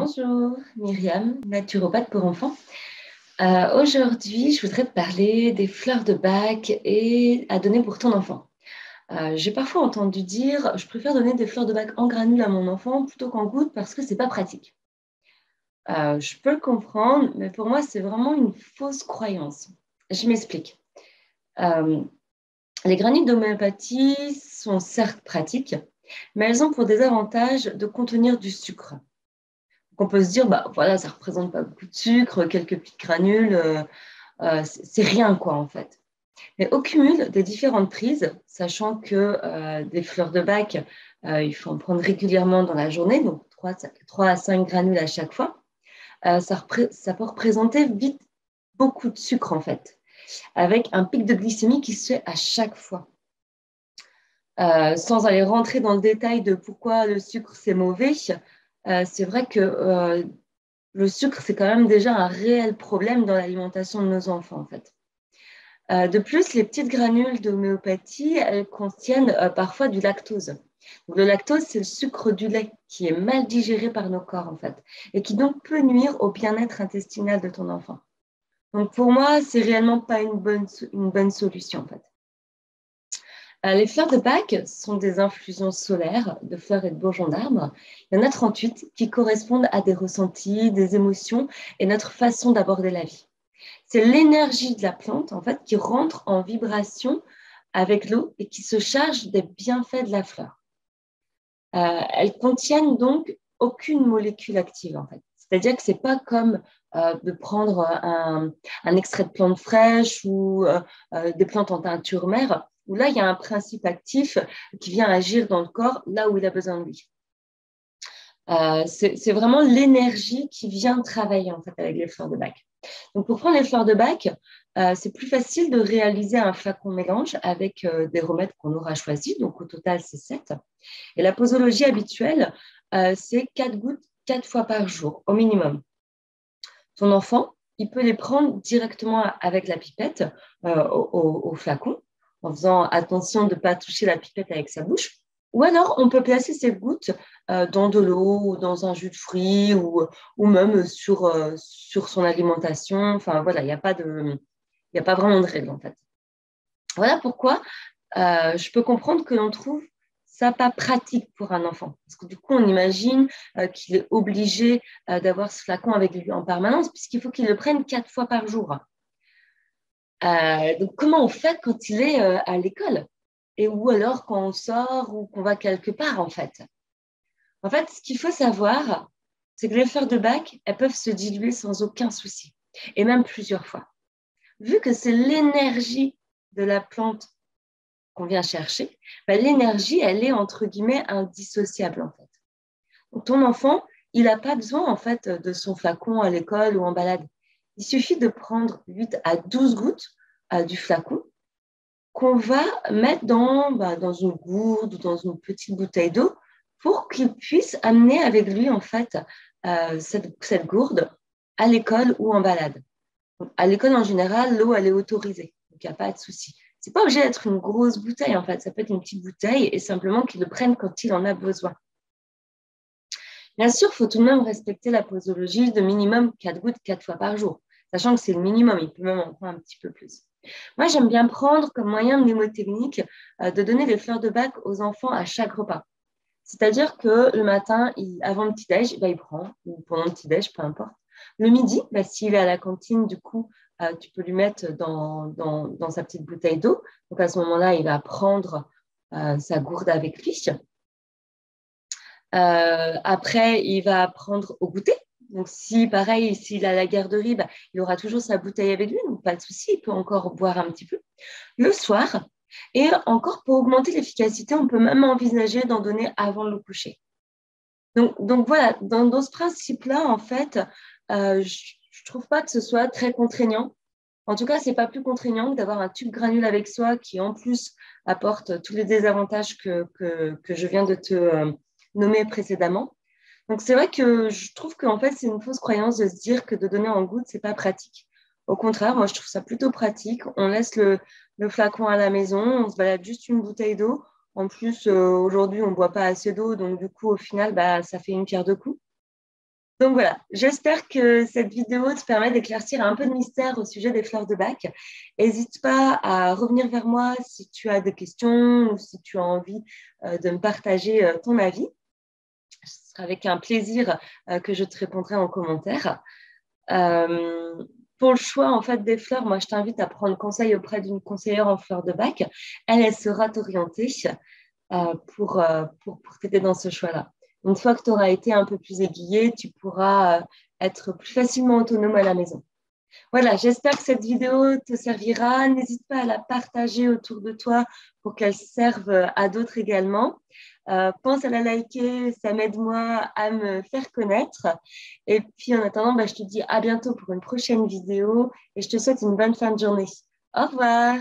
Bonjour, Myriam, naturopathe pour enfants. Aujourd'hui, je voudrais te parler des fleurs de bac et à donner pour ton enfant. J'ai parfois entendu dire, je préfère donner des fleurs de bac en granules à mon enfant plutôt qu'en gouttes parce que c'est pas pratique. Je peux le comprendre, mais pour moi, c'est vraiment une fausse croyance. Je m'explique. Euh, les granules d'homéopathie sont certes pratiques, mais elles ont pour désavantage de contenir du sucre. On peut se dire, bah voilà, ça représente pas beaucoup de sucre, quelques petites granules, c'est rien quoi en fait. Mais au cumul des différentes prises, sachant que des fleurs de bac, il faut en prendre régulièrement dans la journée, donc 3 à 5 granules à chaque fois, ça peut représenter vite beaucoup de sucre en fait, avec un pic de glycémie qui se fait à chaque fois. Sans aller rentrer dans le détail de pourquoi le sucre c'est mauvais, c'est vrai que le sucre, c'est quand même déjà un réel problème dans l'alimentation de nos enfants, en fait. De plus, les petites granules d'homéopathie, elles contiennent parfois du lactose. Donc, le lactose, c'est le sucre du lait qui est mal digéré par nos corps, en fait, et qui donc peut nuire au bien-être intestinal de ton enfant. Donc, pour moi, c'est réellement pas une bonne solution, en fait. Les fleurs de bac sont des infusions solaires de fleurs et de bourgeons d'arbres. Il y en a 38 qui correspondent à des ressentis, des émotions et notre façon d'aborder la vie. C'est l'énergie de la plante, en fait, qui rentre en vibration avec l'eau et qui se charge des bienfaits de la fleur. Elles contiennent donc aucune molécule active, en fait. C'est-à-dire que ce n'est pas comme de prendre un extrait de plante fraîche ou des plantes en teinture mère, où là, il y a un principe actif qui vient agir dans le corps là où il a besoin de lui. C'est vraiment l'énergie qui vient travailler en fait avec les fleurs de bac. Donc pour prendre les fleurs de bac, c'est plus facile de réaliser un flacon mélange avec des remèdes qu'on aura choisis. Donc au total, c'est 7. Et la posologie habituelle, c'est 4 gouttes 4 fois par jour au minimum. Ton enfant, il peut les prendre directement avec la pipette au flacon, en faisant attention de ne pas toucher la pipette avec sa bouche. Ou alors, on peut placer ces gouttes dans de l'eau ou dans un jus de fruits ou même sur son alimentation. Enfin, voilà, il n'y a pas vraiment de règle, en fait. Voilà pourquoi je peux comprendre que l'on trouve ça pas pratique pour un enfant. Parce que du coup, on imagine qu'il est obligé d'avoir ce flacon avec lui en permanence, puisqu'il faut qu'il le prenne 4 fois par jour. Donc, comment on fait quand il est à l'école? Et ou alors quand on sort ou qu'on va quelque part, en fait. En fait, ce qu'il faut savoir, c'est que les fleurs de bac, elles peuvent se diluer sans aucun souci, et même plusieurs fois. Vu que c'est l'énergie de la plante qu'on vient chercher, ben, l'énergie, elle est entre guillemets indissociable en fait. Donc, ton enfant, il n'a pas besoin en fait de son flacon à l'école ou en balade. Il suffit de prendre 8 à 12 gouttes du flacon qu'on va mettre dans une gourde ou dans une petite bouteille d'eau pour qu'il puisse amener avec lui en fait cette gourde à l'école ou en balade. Donc, à l'école en général, l'eau elle est autorisée, donc il n'y a pas de souci. C'est pas obligé d'être une grosse bouteille en fait, ça peut être une petite bouteille et simplement qu'il le prenne quand il en a besoin. Bien sûr, il faut tout de même respecter la posologie de minimum 4 gouttes 4 fois par jour, sachant que c'est le minimum, il peut même en prendre un petit peu plus. Moi, j'aime bien prendre comme moyen mnémotechnique de donner des fleurs de bac aux enfants à chaque repas. C'est-à-dire que le matin, avant le petit-déj, il prend, ou pendant le petit-déj, peu importe. Le midi, s'il est à la cantine, du coup, tu peux lui mettre dans sa petite bouteille d'eau. Donc à ce moment-là, il va prendre sa gourde avec lui. Après, il va prendre au goûter. Donc si, pareil, s'il a la garderie, il aura toujours sa bouteille avec lui, donc pas de souci, il peut encore boire un petit peu. Le soir, et encore pour augmenter l'efficacité, on peut même envisager d'en donner avant le coucher. Donc voilà, dans ce principe-là, en fait, je ne trouve pas que ce soit très contraignant. En tout cas, ce n'est pas plus contraignant que d'avoir un tube granule avec soi qui, en plus, apporte tous les désavantages que je viens de te nommer précédemment. Donc, c'est vrai que je trouve qu'en fait, c'est une fausse croyance de se dire que de donner en gouttes, ce n'est pas pratique. Au contraire, moi, je trouve ça plutôt pratique. On laisse le flacon à la maison, on se balade juste une bouteille d'eau. En plus, aujourd'hui, on ne boit pas assez d'eau, donc du coup, au final, ça fait une pierre deux coups. Donc voilà, j'espère que cette vidéo te permet d'éclaircir un peu de mystère au sujet des fleurs de bac. N'hésite pas à revenir vers moi si tu as des questions ou si tu as envie de me partager ton avis. Ce sera avec un plaisir que je te répondrai en commentaire. Euh, pour le choix en fait des fleurs, moi je t'invite à prendre conseil auprès d'une conseillère en fleurs de bac. Elle saura t'orienter pour t'aider dans ce choix-là. Une fois que tu auras été un peu plus aiguillé, tu pourras être plus facilement autonome à la maison. Voilà, j'espère que cette vidéo te servira. N'hésite pas à la partager autour de toi pour qu'elle serve à d'autres également. Pense à la liker, ça m'aide moi à me faire connaître. Et puis en attendant, je te dis à bientôt pour une prochaine vidéo et je te souhaite une bonne fin de journée. Au revoir.